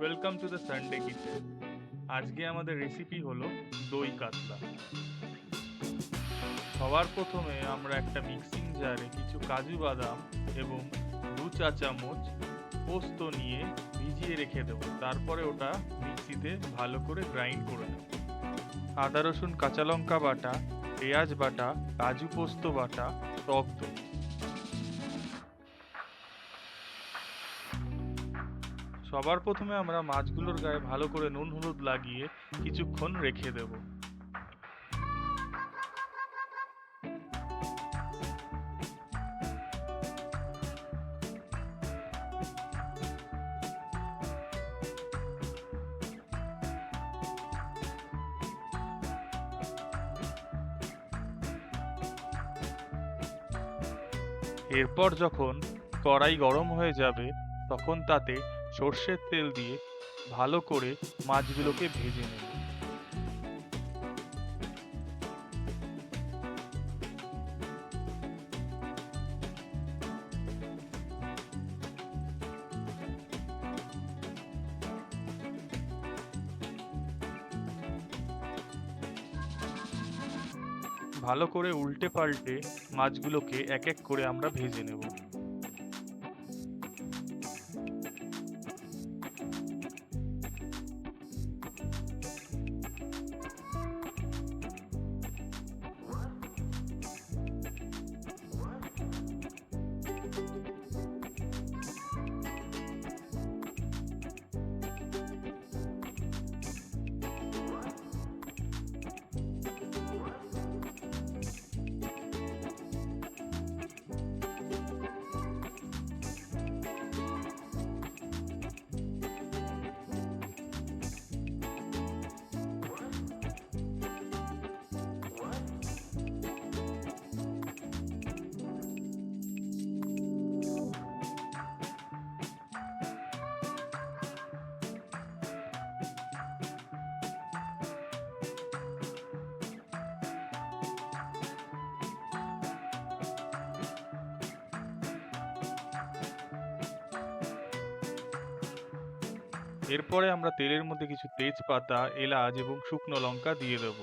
Welcome to the Sunday kitchen. আজকে আমাদের recipe হলো দই কাতলা। সবার প্রথমে আমরা একটা মিক্সিং জারে কিছু কাজু বাদাম এবং 2 চা চামচ পোস্ত নিয়ে ভিজিয়ে রেখে দেবো। তারপরে ওটা মিক্সিতে ভালো করে গ্রাইন্ড করে নেব। আদা রসুন কাঁচা লঙ্কা বাটা, পেঁয়াজ বাটা, কাজু পোস্ত বাটা, টক দই। সবার প্রথমে আমরা মাছগুলোর গায়ে ভালো করে নুন হলুদ লাগিয়ে কিছুক্ষণ রেখে দেবো। এরপর যখন কড়াই গরম হয়ে যাবে তখন তাতে সর্ষের তেল দিয়ে ভালো করে মাছগুলোকে ভেজে নেব। ভালো করে উল্টে পাল্টে মাছগুলোকে এক এক করে আমরা ভেজে নেব। এরপরে আমরা তেলের মধ্যে কিছু তেজপাতা, এলাচ এবং শুকনো লঙ্কা দিয়ে দেব।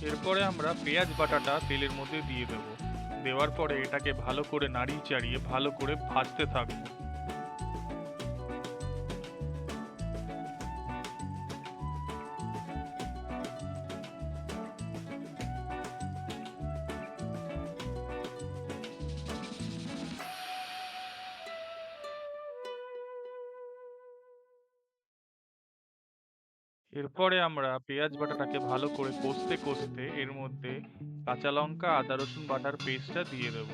এরপরে আমরা পেঁয়াজ বাটাটা তেলের মধ্যে দিয়ে দেব। দেওয়ার পরে এটাকে ভালো করে নাড়িয়ে চাড়িয়ে ভালো করে ভাজতে থাকবো। এরপরে আমরা পেঁয়াজ বাটাটাকে ভালো করে কষতে কষতে এর মধ্যে কাঁচা লঙ্কা আদা রসুন বাটার পেস্টটা দিয়ে দেব।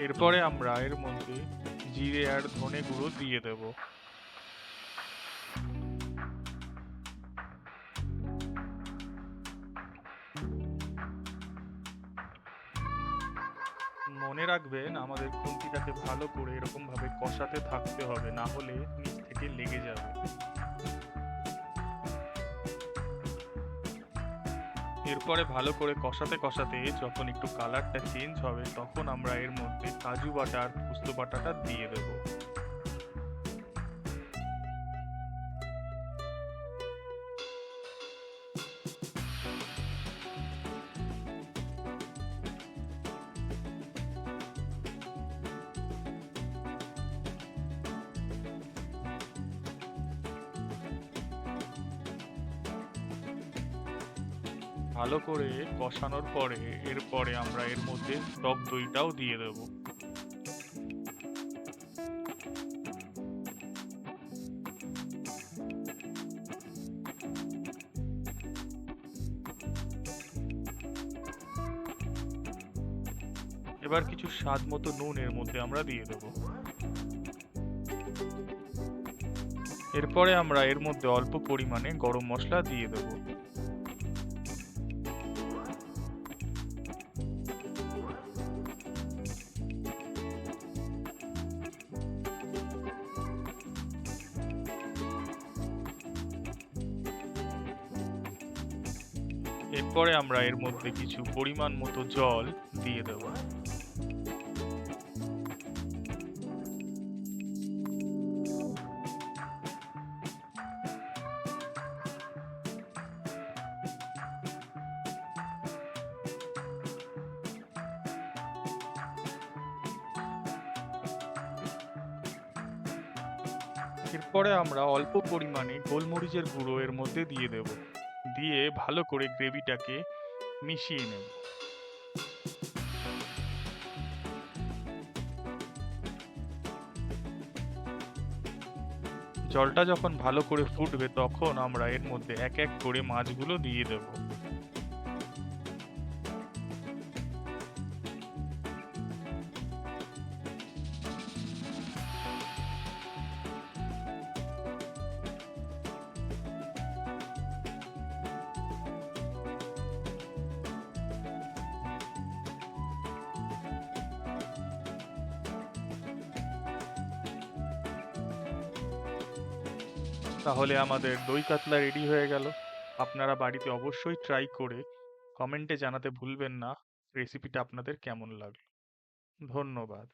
এরপরে আমরা এর মধ্যে জিরে আর ধনে গুঁড়ো দিয়ে দেব। মনে রাখবেন আমাদের খুন্তিটাকে ভালো করে এরকম ভাবে কষাতে থাকতে হবে, না হলে নিচ থেকে লেগে যাবে। এরপরে ভালো করে কষাতে কষাতে যখন একটু কালারটা চেঞ্জ হবে তখন আমরা এর মধ্যে কাজু বাটা আর পোস্ত বাটাটা দিয়ে দেবো। ভালো করে কষানোর পরে এরপরে আমরা এর মধ্যে টক দইটাও দিয়ে দেব। এবার কিছু স্বাদ মতো নুন এর মধ্যে আমরা দিয়ে দেবো। এরপরে আমরা এর মধ্যে অল্প পরিমাণে গরম মশলা দিয়ে দেবো। এরপরে আমরা এর মধ্যে কিছু পরিমাণ মতো জল দিয়ে দেবো। এরপরে আমরা অল্প পরিমাণে গোলমরিচের গুঁড়ো এর মধ্যে দিয়ে দেব, দিয়ে ভালো করে গ্রেভিটাকে মিশিয়ে নেব। জলটা যখন ভালো করে ফুটবে তখন আমরা এর মধ্যে এক এক করে মাছগুলো দিয়ে দেব। তাহলে আমাদের দই কাতলা রেডি হয়ে গেল। আপনারা বাড়িতে অবশ্যই ট্রাই করে কমেন্টে জানাতে ভুলবেন না রেসিপিটা আপনাদের কেমন লাগলো। ধন্যবাদ।